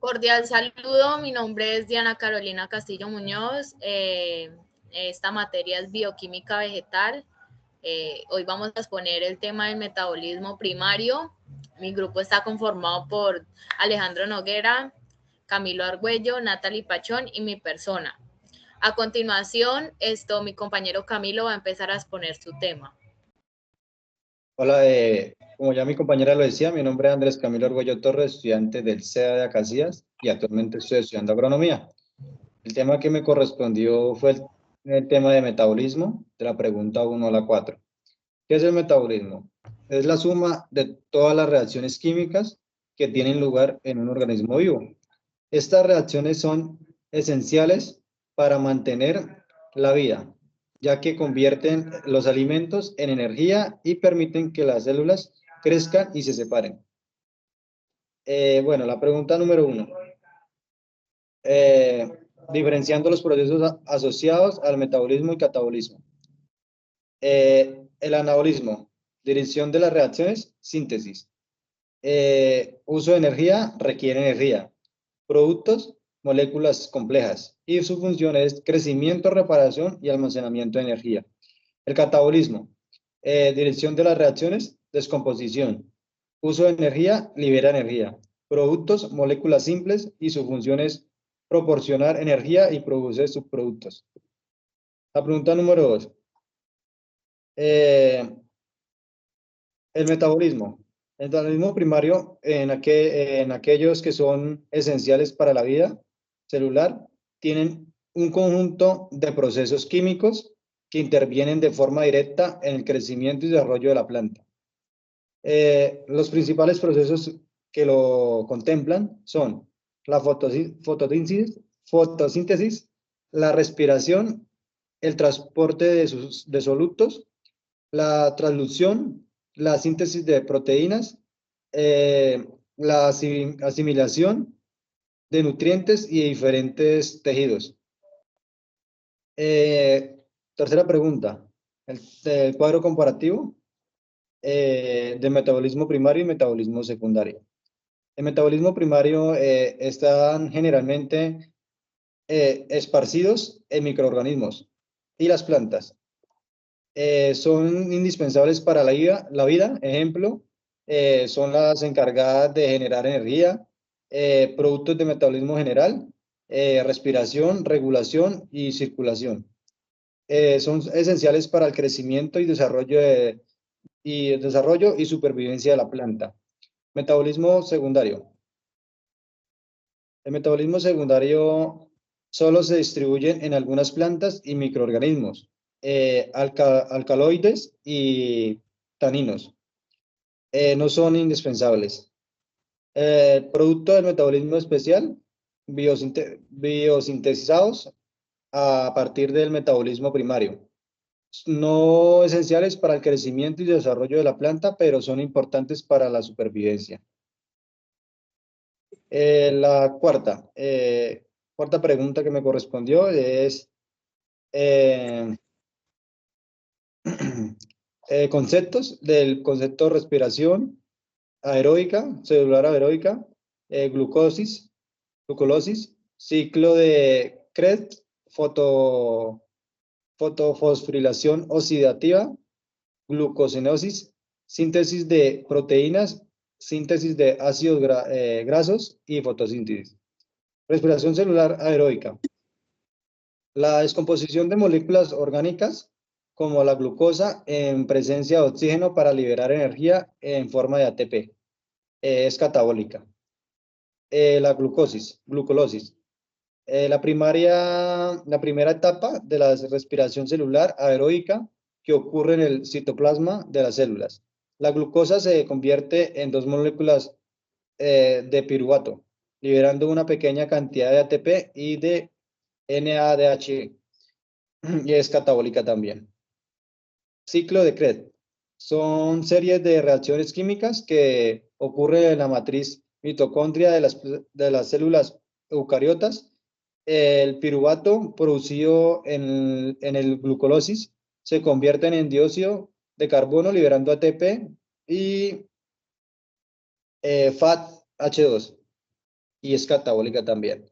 Cordial saludo, mi nombre es Diana Carolina Castillo Muñoz. Esta materia es bioquímica vegetal. Hoy vamos a exponer el tema del metabolismo primario. Mi grupo está conformado por Alejandro Noguera, Camilo Argüello, Natalie Pachón y mi persona. A continuación, mi compañero Camilo va a empezar a exponer su tema. Hola, como ya mi compañera lo decía, mi nombre es Andrés Camilo Argüello Torres, estudiante del CEA de Acacías y actualmente estoy estudiando agronomía. El tema que me correspondió fue el tema de metabolismo, de la pregunta 1 a la 4. ¿Qué es el metabolismo? Es la suma de todas las reacciones químicas que tienen lugar en un organismo vivo. Estas reacciones son esenciales para mantener la vida, ya que convierten los alimentos en energía y permiten que las células crezcan y se separen. Bueno, la pregunta número 1. Diferenciando los procesos asociados al metabolismo y catabolismo. El anabolismo, dirección de las reacciones, síntesis. Uso de energía, requiere energía. Productos, moléculas complejas. Y su función es crecimiento, reparación y almacenamiento de energía. El catabolismo, dirección de las reacciones, descomposición. Uso de energía, libera energía. Productos, moléculas simples y su función es proporcionar energía y produce subproductos. La pregunta número 2. El metabolismo. El metabolismo primario en aquellos que son esenciales para la vida celular tienen un conjunto de procesos químicos que intervienen de forma directa en el crecimiento y desarrollo de la planta. Los principales procesos que lo contemplan son la fotosíntesis, la respiración, el transporte de solutos, la translución, la síntesis de proteínas, la asimilación de nutrientes y de diferentes tejidos. Tercera pregunta, el cuadro comparativo de metabolismo primario y metabolismo secundario. El metabolismo primario están generalmente esparcidos en microorganismos y las plantas. Son indispensables para la vida. Ejemplo, son las encargadas de generar energía, productos de metabolismo general, respiración, regulación y circulación. Son esenciales para el crecimiento y desarrollo y supervivencia de la planta. Metabolismo secundario. El metabolismo secundario solo se distribuye en algunas plantas y microorganismos, alcaloides y taninos. No son indispensables. Producto del metabolismo especial, biosintetizados a partir del metabolismo primario. No esenciales para el crecimiento y desarrollo de la planta, pero son importantes para la supervivencia. La cuarta pregunta que me correspondió es conceptos del concepto de respiración aeróbica, celular aeróbica, glucolosis, ciclo de Krebs, fotofosforilación oxidativa, glucosinosis, síntesis de proteínas, síntesis de ácidos grasos y fotosíntesis. Respiración celular aeróbica. La descomposición de moléculas orgánicas como la glucosa en presencia de oxígeno para liberar energía en forma de ATP. Es catabólica. La glucolosis. La primera etapa de la respiración celular aeróbica que ocurre en el citoplasma de las células. La glucosa se convierte en dos moléculas de piruvato, liberando una pequeña cantidad de ATP y de NADH, y es catabólica también. Ciclo de Krebs. Son series de reacciones químicas que ocurren en la matriz mitocondria de las células eucariotas. El piruvato producido en el glucolosis se convierte en dióxido de carbono liberando ATP y FAT H2. y es catabólica también.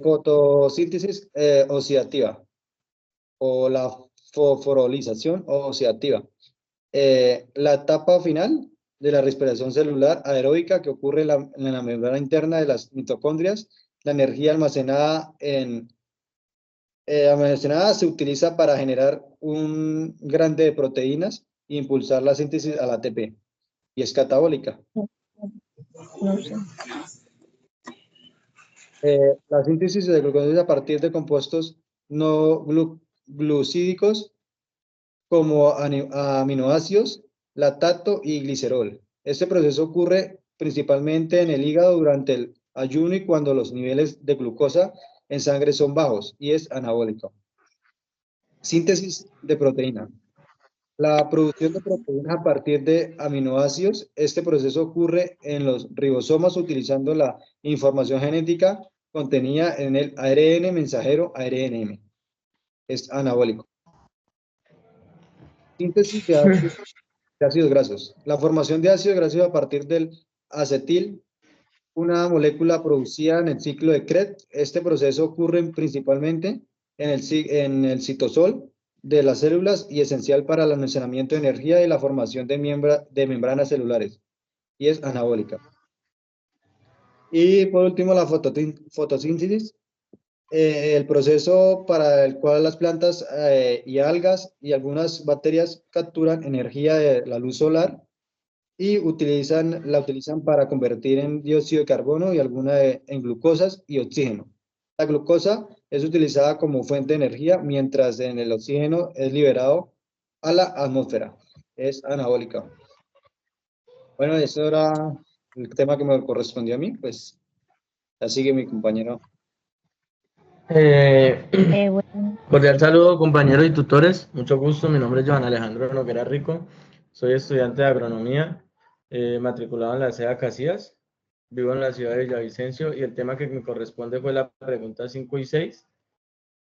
Fotosíntesis oxidativa o la fosforilización oxidativa. La etapa final de la respiración celular aeróbica que ocurre en la membrana interna de las mitocondrias, la energía almacenada se utiliza para generar un grande de proteínas e impulsar la síntesis al ATP y es catabólica. No sé. La síntesis de glucósido a partir de compuestos no glucídicos como aminoácidos, lactato y glicerol. Este proceso ocurre principalmente en el hígado durante el ayuno y cuando los niveles de glucosa en sangre son bajos y es anabólico. Síntesis de proteína. La producción de proteínas a partir de aminoácidos, este proceso ocurre en los ribosomas utilizando la información genética contenida en el ARN mensajero ARNM. Es anabólico. Síntesis de ácidos grasos. La formación de ácidos grasos a partir del acetil, una molécula producida en el ciclo de Krebs. Este proceso ocurre principalmente en el citosol de las células y esencial para el almacenamiento de energía y la formación de membranas celulares, y es anabólica. Y por último, la fotosíntesis, el proceso para el cual las plantas y algas y algunas bacterias capturan energía de la luz solar y la utilizan para convertir en dióxido de carbono y alguna en glucosas y oxígeno. La glucosa es utilizada como fuente de energía, mientras en el oxígeno es liberado a la atmósfera. Es anabólica. Bueno, eso era el tema que me correspondió a mí, pues ya sigue mi compañero. Bueno. Cordial saludo, compañeros y tutores. Mucho gusto. Mi nombre es Joan Alejandro Noguera Rico. Soy estudiante de agronomía, matriculado en la SEA Casillas. Vivo en la ciudad de Villavicencio y el tema que me corresponde fue la pregunta 5 y 6,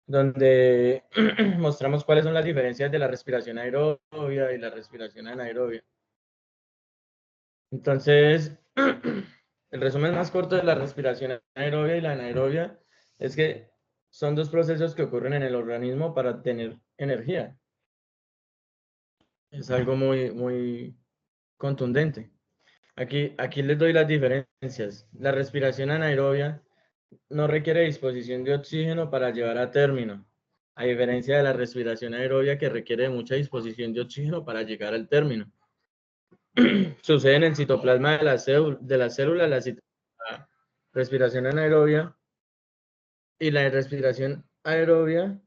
donde mostramos cuáles son las diferencias de la respiración aerobia y la respiración anaerobia. Entonces, el resumen más corto de la respiración aerobia y la anaerobia es que son dos procesos que ocurren en el organismo para obtener energía. Es algo muy contundente. Aquí les doy las diferencias. La respiración anaerobia no requiere disposición de oxígeno para llevar a término, a diferencia de la respiración aerobia que requiere mucha disposición de oxígeno para llegar al término. Sucede en el citoplasma de la célula, la respiración anaerobia y la respiración aerobia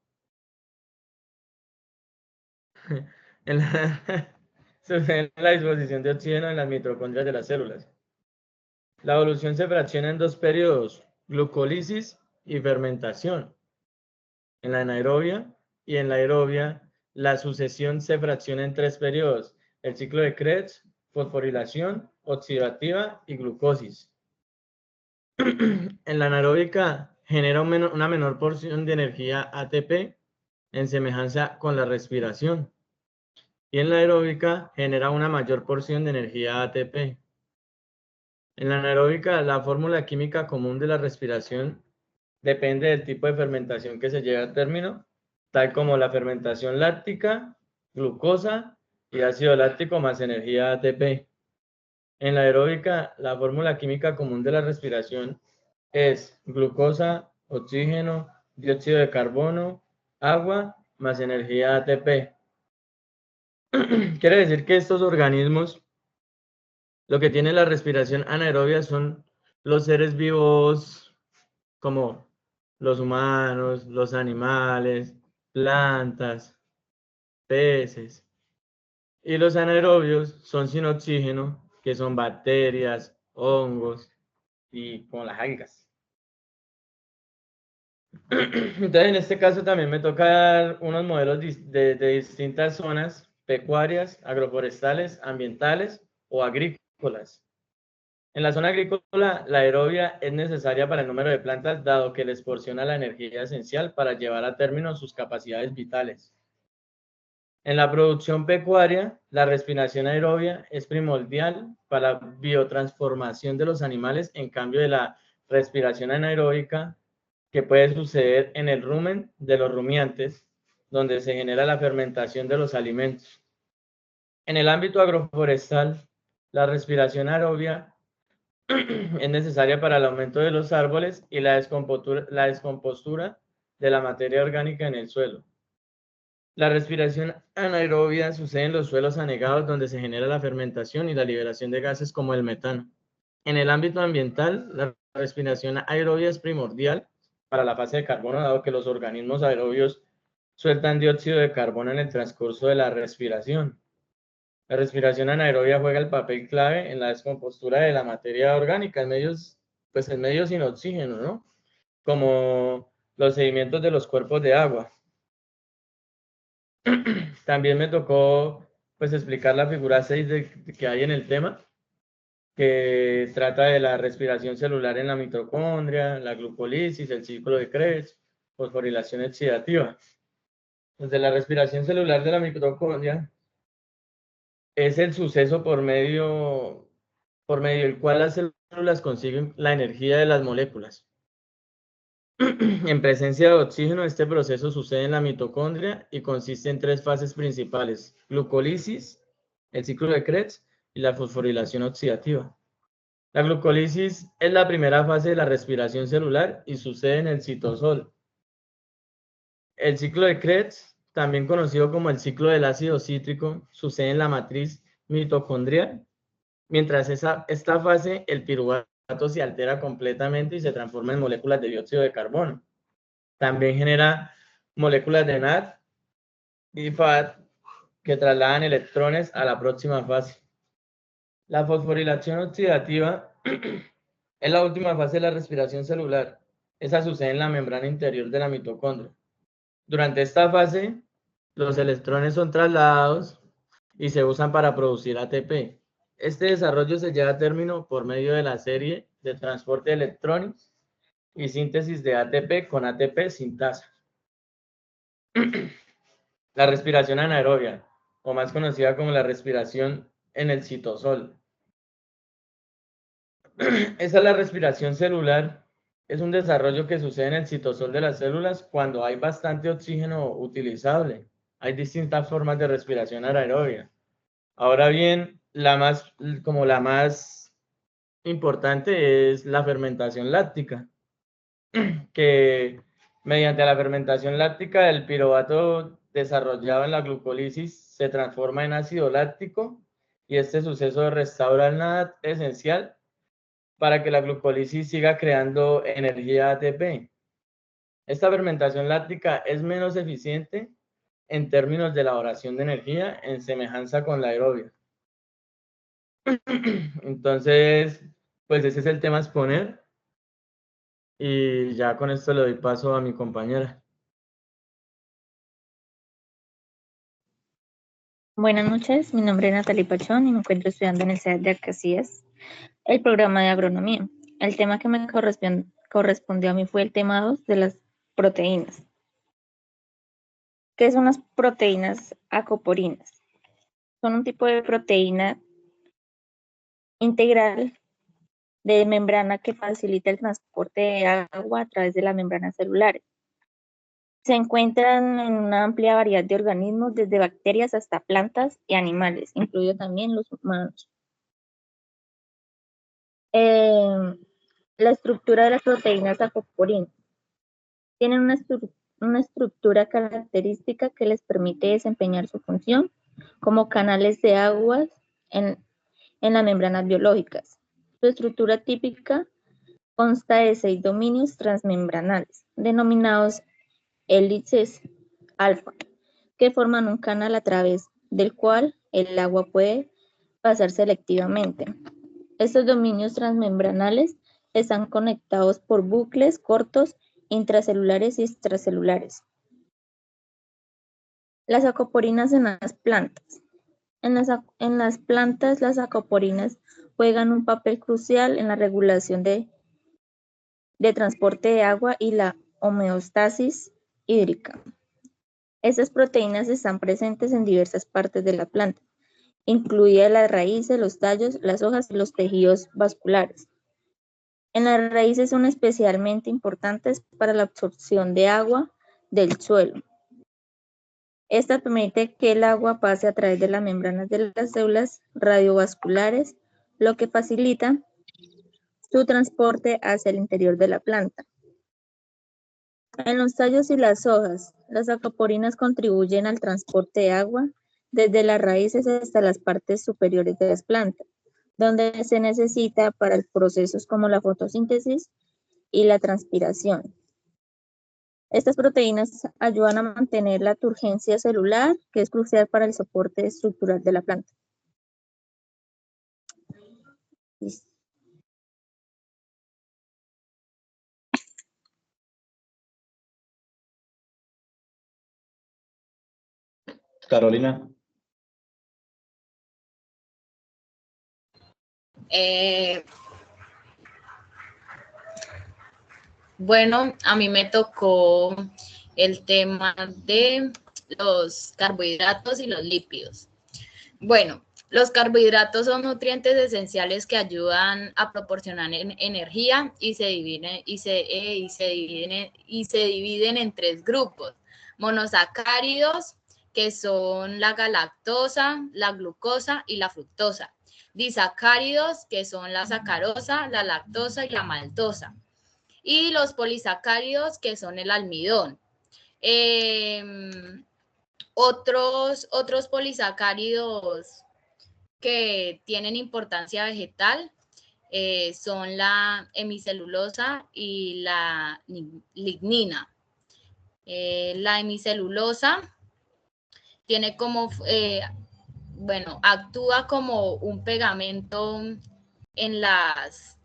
sucede en la disposición de oxígeno en las mitocondrias de las células. La evolución se fracciona en dos periodos, glucólisis y fermentación. En la anaerobia y en la aerobia, la sucesión se fracciona en tres periodos, el ciclo de Krebs, fosforilación, oxidativa y glucosis. En la anaeróbica genera una menor porción de energía ATP en semejanza con la respiración. Y en la aeróbica genera una mayor porción de energía ATP. En la anaeróbica, la fórmula química común de la respiración depende del tipo de fermentación que se lleve a término, tal como la fermentación láctica, glucosa y ácido láctico más energía ATP. En la aeróbica, la fórmula química común de la respiración es glucosa, oxígeno, dióxido de carbono, agua más energía ATP. Quiere decir que estos organismos, lo que tiene la respiración anaerobia son los seres vivos como los humanos, los animales, plantas, peces. Y los anaerobios son sin oxígeno, que son bacterias, hongos y como las algas. Entonces, en este caso también me toca dar unos modelos de distintas zonas pecuarias, agroforestales, ambientales o agrícolas. En la zona agrícola, la aerobia es necesaria para el número de plantas, dado que les proporciona la energía esencial para llevar a término sus capacidades vitales. En la producción pecuaria, la respiración aerobia es primordial para la biotransformación de los animales, en cambio de la respiración anaeróbica que puede suceder en el rumen de los rumiantes, donde se genera la fermentación de los alimentos. En el ámbito agroforestal, la respiración aerobia es necesaria para el aumento de los árboles y la descompostura de la materia orgánica en el suelo. La respiración anaerobia sucede en los suelos anegados, donde se genera la fermentación y la liberación de gases como el metano. En el ámbito ambiental, la respiración aerobia es primordial para la fase de carbono, dado que los organismos aerobios sueltan dióxido de carbono en el transcurso de la respiración. La respiración anaerobia juega el papel clave en la descompostura de la materia orgánica en medios sin oxígeno, ¿no? Como los sedimentos de los cuerpos de agua. También me tocó pues explicar la figura 6 que hay en el tema, que trata de la respiración celular en la mitocondria, la glucólisis, el ciclo de Krebs, fosforilación oxidativa. Desde la respiración celular de la mitocondria es el suceso por medio del cual las células consiguen la energía de las moléculas. En presencia de oxígeno, este proceso sucede en la mitocondria y consiste en 3 fases principales: glucólisis, el ciclo de Krebs y la fosforilación oxidativa. La glucólisis es la primera fase de la respiración celular y sucede en el citosol. El ciclo de Krebs, también conocido como el ciclo del ácido cítrico, sucede en la matriz mitocondrial. Mientras esta fase, el piruvato se altera completamente y se transforma en moléculas de dióxido de carbono. También genera moléculas de NAD y FAD que trasladan electrones a la próxima fase. La fosforilación oxidativa es la última fase de la respiración celular. Esa sucede en la membrana interior de la mitocondria. Durante esta fase, los electrones son trasladados y se usan para producir ATP. Este desarrollo se lleva a término por medio de la serie de transporte de electrones y síntesis de ATP con ATP sintasa. La respiración anaerobia, o más conocida como la respiración en el citosol. Esa es la respiración celular. Es un desarrollo que sucede en el citosol de las células cuando hay bastante oxígeno utilizable. Hay distintas formas de respiración anaerobia. Ahora bien, la más importante es la fermentación láctica, que mediante la fermentación láctica el piruvato desarrollado en la glucólisis se transforma en ácido láctico y este suceso restaura el NAD esencial para que la glucólisis siga creando energía ATP. Esta fermentación láctica es menos eficiente en términos de elaboración de energía en semejanza con la aerobia. Entonces, pues ese es el tema a exponer y ya con esto le doy paso a mi compañera. Buenas noches, mi nombre es Natalie Pachón y me encuentro estudiando en el CEDAT de Arcasías, el programa de agronomía. El tema que me correspondió a mí fue el tema 2 de las proteínas. ¿Qué son las proteínas acoporinas? Son un tipo de proteína integral de membrana que facilita el transporte de agua a través de las membranas celulares. Se encuentran en una amplia variedad de organismos, desde bacterias hasta plantas y animales, incluidos también los humanos. La estructura de las proteínas acoporinas. Tienen una estructura característica que les permite desempeñar su función como canales de aguas en las membranas biológicas. Su estructura típica consta de 6 dominios transmembranales, denominados hélices alfa, que forman un canal a través del cual el agua puede pasar selectivamente. Estos dominios transmembranales están conectados por bucles cortos intracelulares y extracelulares. Las acoporinas en las plantas. En las plantas, las acoporinas juegan un papel crucial en la regulación de transporte de agua y la homeostasis hídrica. Estas proteínas están presentes en diversas partes de la planta, incluidas las raíces, los tallos, las hojas y los tejidos vasculares. En las raíces son especialmente importantes para la absorción de agua del suelo. Esta permite que el agua pase a través de las membranas de las células radiovasculares, lo que facilita su transporte hacia el interior de la planta. En los tallos y las hojas, las acoporinas contribuyen al transporte de agua desde las raíces hasta las partes superiores de las plantas, donde se necesita para procesos como la fotosíntesis y la transpiración. Estas proteínas ayudan a mantener la turgencia celular, que es crucial para el soporte estructural de la planta. Carolina. Bueno, a mí me tocó el tema de los carbohidratos y los lípidos. Bueno, los carbohidratos son nutrientes esenciales que ayudan a proporcionar energía y se dividen en tres grupos. Monosacáridos, que son la galactosa, la glucosa y la fructosa. Disacáridos, que son la sacarosa, la lactosa y la maltosa. Y los polisacáridos, que son el almidón. Otros polisacáridos que tienen importancia vegetal son la hemicelulosa y la lignina. La hemicelulosa tiene como, actúa como un pegamento en las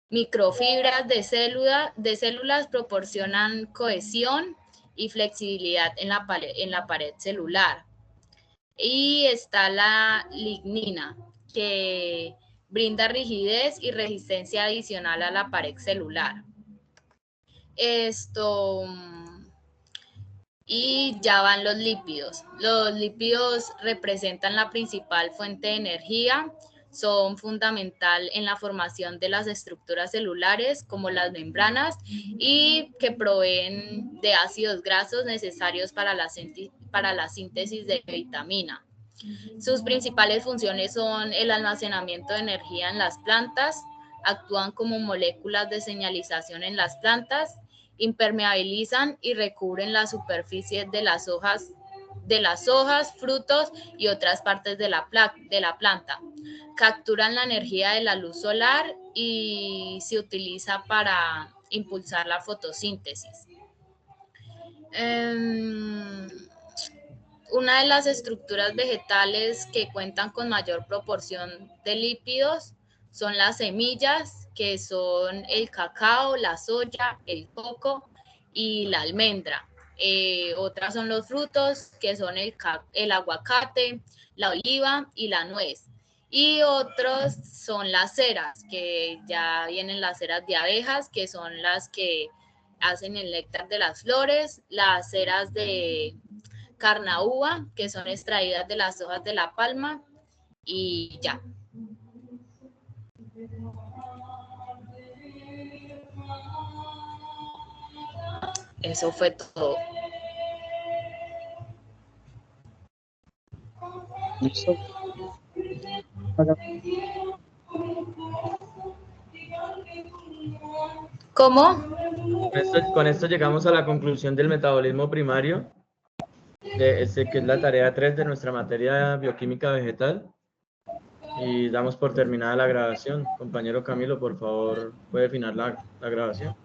microfibras de células, proporcionan cohesión y flexibilidad en la pared celular. Y está la lignina, que brinda rigidez y resistencia adicional a la pared celular. Y ya van los lípidos. Los lípidos representan la principal fuente de energía, son fundamental en la formación de las estructuras celulares como las membranas y que proveen de ácidos grasos necesarios para la síntesis de vitamina. Sus principales funciones son el almacenamiento de energía en las plantas, actúan como moléculas de señalización en las plantas, impermeabilizan y recubren la superficie de las hojas, frutos y otras partes de la planta. Capturan la energía de la luz solar y se utiliza para impulsar la fotosíntesis. Una de las estructuras vegetales que cuentan con mayor proporción de lípidos son las semillas, que son el cacao, la soya, el coco y la almendra. Otras son los frutos, que son el aguacate, la oliva y la nuez. Y otros son las ceras, que ya vienen las ceras de abejas, que son las que hacen el néctar de las flores, las ceras de carnaúba, que son extraídas de las hojas de la palma, y ya. Eso fue todo. ¿Listo? ¿Cómo? Con esto llegamos a la conclusión del metabolismo primario, que es la tarea 3 de nuestra materia bioquímica vegetal. Y damos por terminada la grabación. Compañero Camilo, por favor, puede finalizar la grabación.